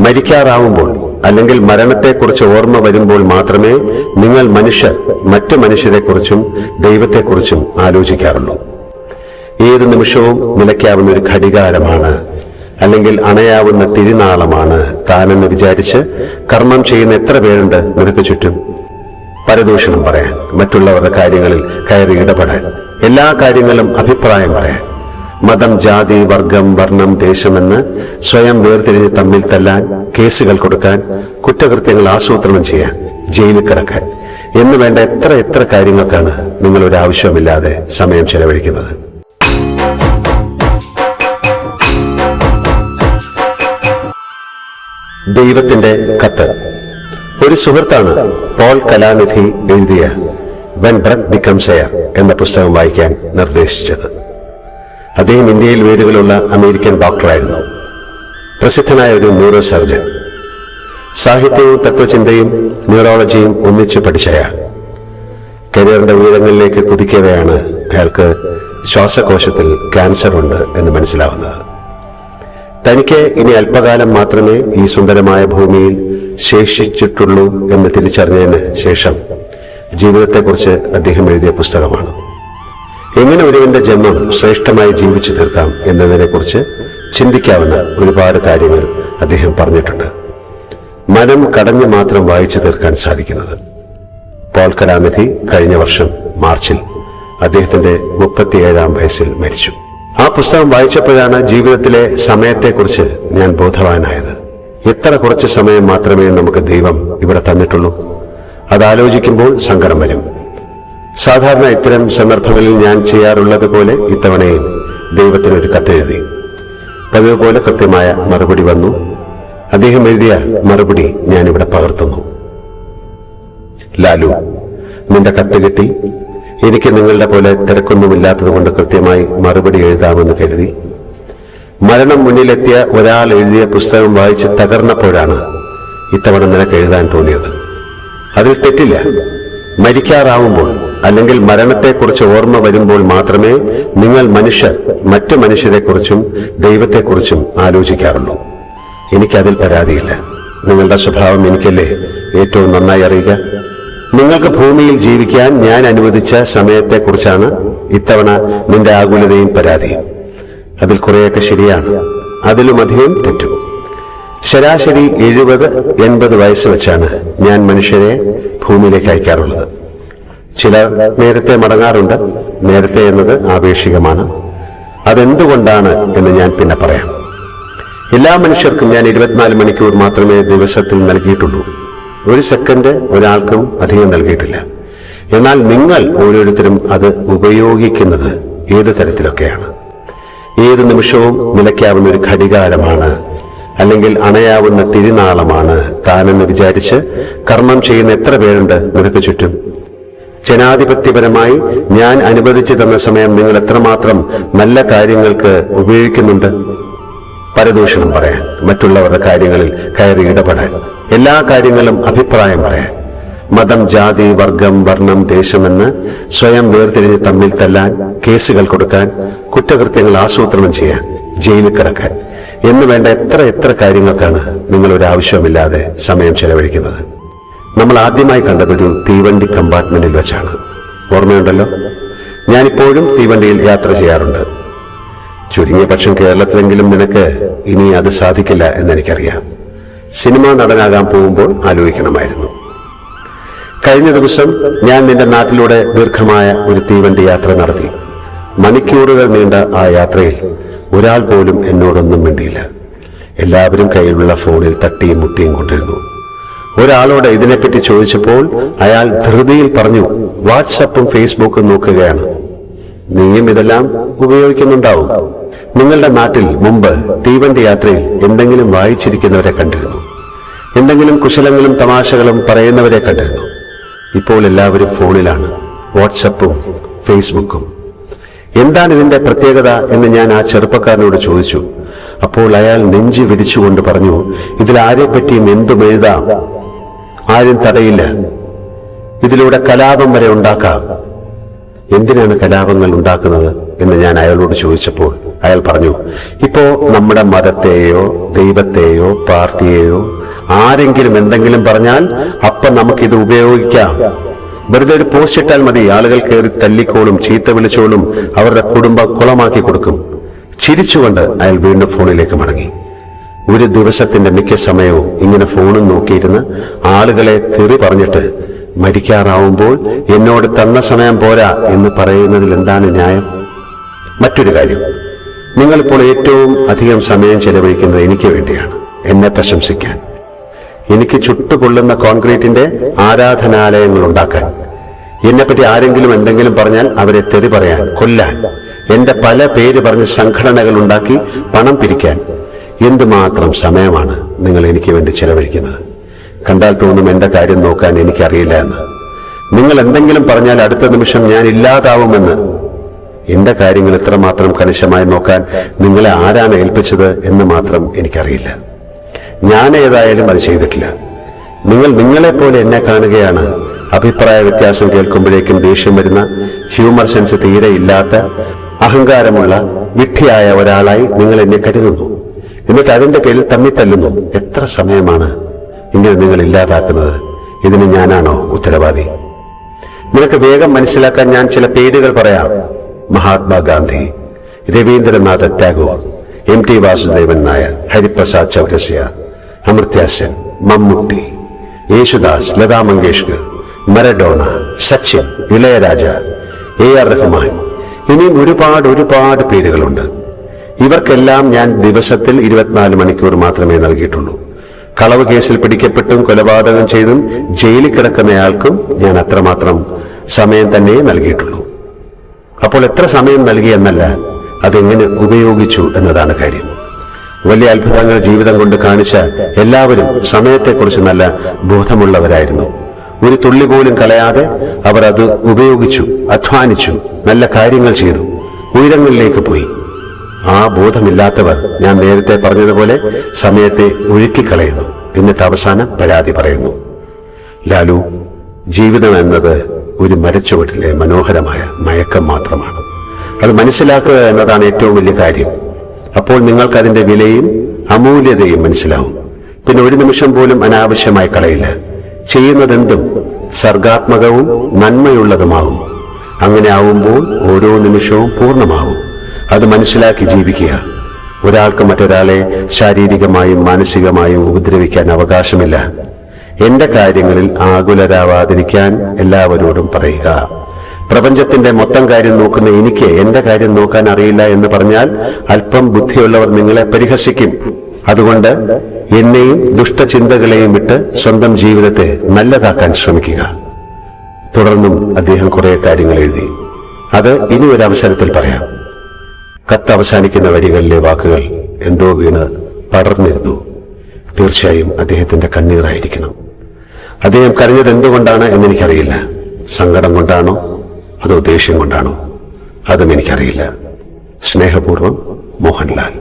മരിക്കാറാവുമ്പോൾ അല്ലെങ്കിൽ മരണത്തെക്കുറിച്ച് ഓർമ്മ വരുമ്പോൾ മാത്രമേ നിങ്ങൾ മനുഷ്യർ മറ്റു മനുഷ്യരെക്കുറിച്ചും ദൈവത്തെക്കുറിച്ചും ആലോചിക്കാറുള്ളൂ. ഏത് നിമിഷവും നിലയ്ക്കാവുന്ന ഒരു ഘടികാരമാണ് അല്ലെങ്കിൽ അണയാവുന്ന തിരുനാളമാണ് താനെന്ന് വിചാരിച്ച് കർമ്മം ചെയ്യുന്ന എത്ര പേരുണ്ട് നിനക്ക് ചുറ്റും? പരദൂഷണം പറയാൻ, മറ്റുള്ളവരുടെ കാര്യങ്ങളിൽ കയറി ഇടപെടാൻ, എല്ലാ കാര്യങ്ങളും അഭിപ്രായം പറയാൻ, മതം, ജാതി, വർഗം, വർണ്ണം, ദേശമെന്ന് സ്വയം വേർതിരിഞ്ഞ് തമ്മിൽ തല്ലാൻ, കേസുകൾ കൊടുക്കാൻ, കുറ്റകൃത്യങ്ങൾ ആസൂത്രണം ചെയ്യാൻ, ജയിലിൽ കിടക്കാൻ എന്ന് വേണ്ട എത്ര കാര്യങ്ങൾക്കാണ് നിങ്ങൾ ഒരു ആവശ്യവുമില്ലാതെ സമയം ചെലവഴിക്കുന്നത്. ദൈവത്തിന്റെ കത്ത്. ഒരു സുഹൃത്താണ് പോൾ കലാനിധി എഴുതിയ വെൻ ബ്രെത്ത് ബിക്കംസ് എയർ എന്ന പുസ്തകം വായിക്കാൻ നിർദ്ദേശിച്ചത്. അദ്ദേഹം ഇന്ത്യയിൽ വേരുകളുള്ള അമേരിക്കൻ ഡോക്ടറായിരുന്നു. പ്രസിദ്ധനായ ഒരു ന്യൂറോ സർജൻ. സാഹിത്യവും തത്വചിന്തയും ന്യൂറോളജിയും ഒന്നിച്ചു പഠിച്ച അയാൾ കരിയറിന്റെ ഉയരങ്ങളിലേക്ക് കുതിക്കവെയാണ് അയാൾക്ക് ശ്വാസകോശത്തിൽ ക്യാൻസർ ഉണ്ട് എന്ന് മനസ്സിലാവുന്നത്. തനിക്ക് ഇനി അല്പകാലം മാത്രമേ ഈ സുന്ദരമായ ഭൂമിയിൽ ശേഷിച്ചിട്ടുള്ളൂ എന്ന് തിരിച്ചറിഞ്ഞതിന് ശേഷം ജീവിതത്തെക്കുറിച്ച് അദ്ദേഹം എഴുതിയ പുസ്തകമാണ്. എങ്ങനെ ഒരുവന്റെ ജന്മം ശ്രേഷ്ഠമായി ജീവിച്ചു തീർക്കാം എന്നതിനെക്കുറിച്ച് ചിന്തിക്കാവുന്ന ഒരുപാട് കാര്യങ്ങൾ അദ്ദേഹം പറഞ്ഞിട്ടുണ്ട്. മനം കടഞ്ഞു മാത്രം വായിച്ചു തീർക്കാൻ സാധിക്കുന്നത്. പോൾ കലാനിധി കഴിഞ്ഞ വർഷം മാർച്ചിൽ അദ്ദേഹത്തിന്റെ 37-ാം വയസ്സിൽ മരിച്ചു. ആ പുസ്തകം വായിച്ചപ്പോഴാണ് ജീവിതത്തിലെ സമയത്തെക്കുറിച്ച് ഞാൻ ബോധവാനായത്. എത്ര കുറച്ച് സമയം മാത്രമേ നമുക്ക് ദൈവം ഇവിടെ തന്നിട്ടുള്ളൂ. അതാലോചിക്കുമ്പോൾ സങ്കടം വരും. സാധാരണ ഇത്തരം സന്ദർഭങ്ങളിൽ ഞാൻ ചെയ്യാറുള്ളത് പോലെ ഇത്തവണയും ദൈവത്തിനൊരു കത്തെഴുതി. പതിവ് പോലെ കൃത്യമായ മറുപടി വന്നു. അദ്ദേഹം എഴുതിയ മറുപടി ഞാനിവിടെ പകർത്തുന്നു. ലാലു, നിന്റെ കത്ത് കിട്ടി. എനിക്ക് നിങ്ങളുടെ പോലെ തിരക്കൊന്നുമില്ലാത്തത് കൊണ്ട് കൃത്യമായി മറുപടി എഴുതാമെന്ന് കരുതി. മരണം മുന്നിലെത്തിയ ഒരാൾ എഴുതിയ പുസ്തകം വായിച്ച് തകർന്നപ്പോഴാണ് ഇത്തവണ നിനക്ക് എഴുതാൻ തോന്നിയത്. അതിൽ തെറ്റില്ല. മരിക്കാറാവുമ്പോൾ അല്ലെങ്കിൽ മരണത്തെക്കുറിച്ച് ഓർമ്മ വരുമ്പോൾ മാത്രമേ നിങ്ങൾ മനുഷ്യർ മറ്റു മനുഷ്യരെക്കുറിച്ചും ദൈവത്തെക്കുറിച്ചും ആലോചിക്കാറുള്ളൂ. എനിക്കതിൽ പരാതിയില്ല. നിങ്ങളുടെ സ്വഭാവം എനിക്കല്ലേ ഏറ്റവും നന്നായി അറിയുക. നിങ്ങൾക്ക് ഭൂമിയിൽ ജീവിക്കാൻ ഞാൻ അനുവദിച്ച സമയത്തെക്കുറിച്ചാണ് ഇത്തവണ നിന്റെ ആകുലതയും പരാതിയും. അതിൽ കുറെയൊക്കെ ശരിയാണ്, അതിലുമധികം തെറ്റും. ശരാശരി 70-80 വയസ്സ് വെച്ചാണ് ഞാൻ മനുഷ്യരെ ഭൂമിയിലേക്ക് അയക്കാറുള്ളത്. ചിലർ നേരത്തെ മടങ്ങാറുണ്ട്. നേരത്തെ എന്നത് ആപേക്ഷികമാണ്. അതെന്തുകൊണ്ടാണ് എന്ന് ഞാൻ പിന്നെ പറയാം. എല്ലാ മനുഷ്യർക്കും ഞാൻ 24 മണിക്കൂർ മാത്രമേ ദിവസത്തിൽ നൽകിയിട്ടുള്ളൂ. 1 സെക്കൻഡ് ഒരാൾക്കും അധികം നൽകിയിട്ടില്ല. എന്നാൽ നിങ്ങൾ ഓരോരുത്തരും അത് ഉപയോഗിക്കുന്നത് ഏത് തരത്തിലൊക്കെയാണ്. ഏത് നിമിഷവും നിലയ്ക്കാവുന്ന ഒരു ഘടികാരമാണ് അല്ലെങ്കിൽ അണയാവുന്ന തിരുനാളമാണ് താനെന്ന് വിചാരിച്ച് കർമ്മം ചെയ്യുന്ന എത്ര പേരുണ്ട് നിനക്ക് ചുറ്റും? ജനാധിപത്യപരമായി ഞാൻ അനുവദിച്ചു തന്ന സമയം നിങ്ങൾ എത്രമാത്രം നല്ല കാര്യങ്ങൾക്ക് ഉപയോഗിക്കുന്നുണ്ട്? പരദൂഷണം പറയാൻ, മറ്റുള്ളവരുടെ കാര്യങ്ങളിൽ കയറി ഇടപെടാൻ, എല്ലാ കാര്യങ്ങളും അഭിപ്രായം പറയാൻ, മതം, ജാതി, വർഗം, വർണ്ണം, ദേശമെന്ന് സ്വയം വേർതിരിഞ്ഞ് തമ്മിൽ തല്ലാൻ, കേസുകൾ കൊടുക്കാൻ, കുറ്റകൃത്യങ്ങൾ ആസൂത്രണം ചെയ്യാൻ, ജയിലിൽ കിടക്കാൻ എന്ന് വേണ്ട എത്ര കാര്യങ്ങൾക്കാണ് നിങ്ങൾ ഒരു ആവശ്യവുമില്ലാതെ സമയം ചെലവഴിക്കുന്നത്. നമ്മൾ ആദ്യമായി കണ്ടതൊരു തീവണ്ടി കമ്പാർട്ട്മെന്റിൽ വെച്ചാണ്. ഓർമ്മയുണ്ടല്ലോ? ഞാനിപ്പോഴും തീവണ്ടിയിൽ യാത്ര ചെയ്യാറുണ്ട്. ചുരുങ്ങിയ പക്ഷം കേരളത്തിലെങ്കിലും നിനക്ക് ഇനി അത് സാധിക്കില്ല എന്നെനിക്കറിയാം. സിനിമാ നടനാകാൻ പോകുമ്പോൾ ആലോചിക്കണമായിരുന്നു. കഴിഞ്ഞ ദിവസം ഞാൻ നിന്റെ നാട്ടിലൂടെ ദീർഘമായ ഒരു തീവണ്ടി യാത്ര നടത്തി. മണിക്കൂറുകൾ നീണ്ട ആ യാത്രയിൽ ഒരാൾ പോലും എന്നോടൊന്നും മിണ്ടിയില്ല. എല്ലാവരും കയ്യിലുള്ള ഫോണിൽ തട്ടിയും മുട്ടിയും കൊണ്ടിരുന്നു. ഒരാളോട് ഇതിനെപ്പറ്റി ചോദിച്ചപ്പോൾ അയാൾ ധൃതിയിൽ പറഞ്ഞു, വാട്സപ്പും ഫേസ്ബുക്കും നോക്കുകയാണ്. നീയും ഇതെല്ലാം ഉപയോഗിക്കുന്നുണ്ടാവും. നിങ്ങളുടെ നാട്ടിൽ മുമ്പ് തീവണ്ടി യാത്രയിൽ എന്തെങ്കിലും വായിച്ചിരിക്കുന്നവരെ കണ്ടിരുന്നു. എന്തെങ്കിലും കുശലങ്ങളും തമാശകളും പറയുന്നവരെ കണ്ടിരുന്നു. ഇപ്പോൾ എല്ലാവരും ഫോണിലാണ്, വാട്സപ്പും ഫേസ്ബുക്കും. എന്താണ് ഇതിന്റെ പ്രത്യേകത എന്ന് ഞാൻ ആ ചെറുപ്പക്കാരനോട് ചോദിച്ചു. അപ്പോൾ അയാൾ നെഞ്ചി വിടിച്ചുകൊണ്ട് പറഞ്ഞു, ഇതിൽ ആരെപ്പറ്റിയും എന്തും എഴുതാം, ആരും തടയില്ല, ഇതിലൂടെ കലാപം വരെ ഉണ്ടാക്കാം. എന്തിനാണ് കലാപങ്ങൾ ഉണ്ടാക്കുന്നത് എന്ന് ഞാൻ അയാളോട് ചോദിച്ചപ്പോൾ അയാൾ പറഞ്ഞു, ഇപ്പോ നമ്മുടെ മതത്തെയോ ദൈവത്തെയോ പാർട്ടിയെയോ ആരെങ്കിലും എന്തെങ്കിലും പറഞ്ഞാൽ അപ്പം നമുക്കിത് ഉപയോഗിക്കാം. വെറുതെ ഒരു പോസ്റ്റ് ഇട്ടാൽ മതി, ആളുകൾ കയറി തല്ലിക്കോളും, ചീത്ത വിളിച്ചോളും, അവരുടെ കുടുംബം കുളമാക്കി കൊടുക്കും. ചിരിച്ചുകൊണ്ട് അയാൾ വീണ്ടും ഫോണിലേക്ക് മടങ്ങി. ഒരു ദിവസത്തിന്റെ മിക്ക സമയവും ഇങ്ങനെ ഫോണും നോക്കിയിരുന്ന് ആളുകളെ തെറി പറഞ്ഞിട്ട് മരിക്കാറാവുമ്പോൾ എന്നോട് തന്ന സമയം പോരാ എന്ന് പറയുന്നതിൽ എന്താണ് ന്യായം? മറ്റൊരു കാര്യം, നിങ്ങളിപ്പോൾ ഏറ്റവും അധികം സമയം ചെലവഴിക്കുന്നത് എനിക്ക് വേണ്ടിയാണ്, എന്നെ പ്രശംസിക്കാൻ, എനിക്ക് ചുട്ടുപൊള്ളുന്ന കോൺക്രീറ്റിന്റെ ആരാധനാലയങ്ങൾ ഉണ്ടാക്കാൻ, എന്നെപ്പറ്റി ആരെങ്കിലും എന്തെങ്കിലും പറഞ്ഞാൽ അവരെ തെറി പറയാൻ, കൊല്ലാൻ, എന്റെ പല പേര് പറഞ്ഞ് സംഘടനകൾ ഉണ്ടാക്കി പണം പിരിക്കാൻ. എന്തുമാത്രം സമയമാണ് നിങ്ങൾ എനിക്ക് വേണ്ടി ചെലവഴിക്കുന്നത്. കണ്ടാൽ തോന്നും എന്റെ കാര്യം നോക്കാൻ എനിക്കറിയില്ല എന്ന്. നിങ്ങൾ എന്തെങ്കിലും പറഞ്ഞാൽ അടുത്ത നിമിഷം ഞാൻ ഇല്ലാതാവുമെന്ന്. എന്റെ കാര്യങ്ങൾ എത്രമാത്രം കണിശമായി നോക്കാൻ നിങ്ങളെ ആരാണ് ഏൽപ്പിച്ചത് എന്ന് മാത്രം എനിക്കറിയില്ല. ഞാൻ ഏതായാലും അത് ചെയ്തിട്ടില്ല. നിങ്ങൾ നിങ്ങളെപ്പോലെ എന്നെ കാണുകയാണ്. അഭിപ്രായ വ്യത്യാസം കേൾക്കുമ്പോഴേക്കും ദേഷ്യം വരുന്ന, ഹ്യൂമർ സെൻസ് തീരെ ഇല്ലാത്ത, അഹങ്കാരമുള്ള, വിഡ്ഢിയായ ഒരാളായി നിങ്ങൾ എന്നെ കരുതുന്നു. എന്നിട്ട് അതിന്റെ പേരിൽ തമ്മിത്തല്ലുന്നു. എത്ര സമയമാണ് ഇങ്ങനെ നിങ്ങൾ ഇല്ലാതാക്കുന്നത്? ഇതിന് ഞാനാണോ ഉത്തരവാദി? നിനക്ക് വേഗം മനസ്സിലാക്കാൻ ഞാൻ ചില പേരുകൾ പറയാം. മഹാത്മാഗാന്ധി, രവീന്ദ്രനാഥ ടാഗോർ, MT വാസുദേവൻ നായർ, ഹരിപ്രസാദ് ചൗരസ്യ, അമർത്യ സെൻ, മമ്മൂട്ടി, യേശുദാസ്, ലതാ മങ്കേഷ്കർ, മരഡോണ, സച്ചിൻ, ഇളയരാജ, AR റഹ്മാൻ, ഇനിയും ഒരുപാട് പേരുകളുണ്ട്. ഇവർക്കെല്ലാം ഞാൻ ദിവസത്തിൽ 24 മണിക്കൂർ മാത്രമേ നൽകിയിട്ടുള്ളൂ. കളവ് കേസിൽ പിടിക്കപ്പെട്ടും കൊലപാതകം ചെയ്തും ജയിലിൽ കിടക്കുന്നയാൾക്കും ഞാൻ അത്രമാത്രം സമയം തന്നെ നൽകിയിട്ടുള്ളൂ. അപ്പോൾ എത്ര സമയം നൽകി എന്നല്ല, അതെങ്ങനെ ഉപയോഗിച്ചു എന്നതാണ് കാര്യം. വലിയ അത്ഭുതങ്ങൾ ജീവിതം കൊണ്ട് കാണിച്ച എല്ലാവരും സമയത്തെക്കുറിച്ച് നല്ല ബോധമുള്ളവരായിരുന്നു. ഒരു തുള്ളി പോലും കളയാതെ അവർ അത് ഉപയോഗിച്ചു, അധ്വാനിച്ചു, നല്ല കാര്യങ്ങൾ ചെയ്തു, ഉയരങ്ങളിലേക്ക് പോയി. ആ ബോധമില്ലാത്തവർ, ഞാൻ നേരത്തെ പറഞ്ഞതുപോലെ, സമയത്തെ ഒഴുക്കിക്കളയുന്നു, എന്നിട്ട് അവസാനം പരാതി പറയുന്നു. ലാലു, ജീവിതം എന്നത് ഒരു മരച്ചുവട്ടിലെ മനോഹരമായ മയക്കം മാത്രമാണ്. അത് മനസ്സിലാക്കുക എന്നതാണ് ഏറ്റവും വലിയ കാര്യം. അപ്പോൾ നിങ്ങൾക്ക് അതിന്റെ വിലയും അമൂല്യതയും മനസ്സിലാവും. പിന്നെ ഒരു നിമിഷം പോലും അനാവശ്യമായി കളയില്ല. ചെയ്യുന്നതെന്തും സർഗാത്മകവും നന്മയുള്ളതുമാകും. അങ്ങനെ ആവുമ്പോൾ ഓരോ നിമിഷവും പൂർണ്ണമാകും. അത് മനസ്സിലാക്കി ജീവിക്കുക. ഒരാൾക്ക് മറ്റൊരാളെ ശാരീരികമായും മാനസികമായും ഉപദ്രവിക്കാൻ അവകാശമില്ല. എന്റെ കാര്യങ്ങളിൽ ആകുലരാവാതിരിക്കാൻ എല്ലാവരോടും പറയുക. പ്രപഞ്ചത്തിന്റെ മൊത്തം കാര്യം നോക്കുന്ന എനിക്ക് എന്റെ കാര്യം നോക്കാൻ അറിയില്ല എന്ന് പറഞ്ഞാൽ അല്പം ബുദ്ധിയുള്ളവർ നിങ്ങളെ പരിഹസിക്കും. അതുകൊണ്ട് എന്നെയും ദുഷ്ടചിന്തകളെയും വിട്ട് സ്വന്തം ജീവിതത്തെ നല്ലതാക്കാൻ ശ്രമിക്കുക. തുടർന്നും അദ്ദേഹം കുറെ കാര്യങ്ങൾ എഴുതി. അത് ഇനി ഒരു അവസരത്തിൽ പറയാം. കത്ത് അവസാനിക്കുന്ന വരികളിലെ വാക്കുകൾ എന്തോ വീണ് പടർന്നിരുന്നു. തീർച്ചയായും അദ്ദേഹത്തിന്റെ കണ്ണീറായിരിക്കണം. അദ്ദേഹം കരഞ്ഞത് എന്തുകൊണ്ടാണ് എന്നെനിക്കറിയില്ല. സങ്കടം കൊണ്ടാണോ അതോ ദേഷ്യം കൊണ്ടാണോ അതും എനിക്കറിയില്ല. സ്നേഹപൂർവ്വം, മോഹൻലാൽ.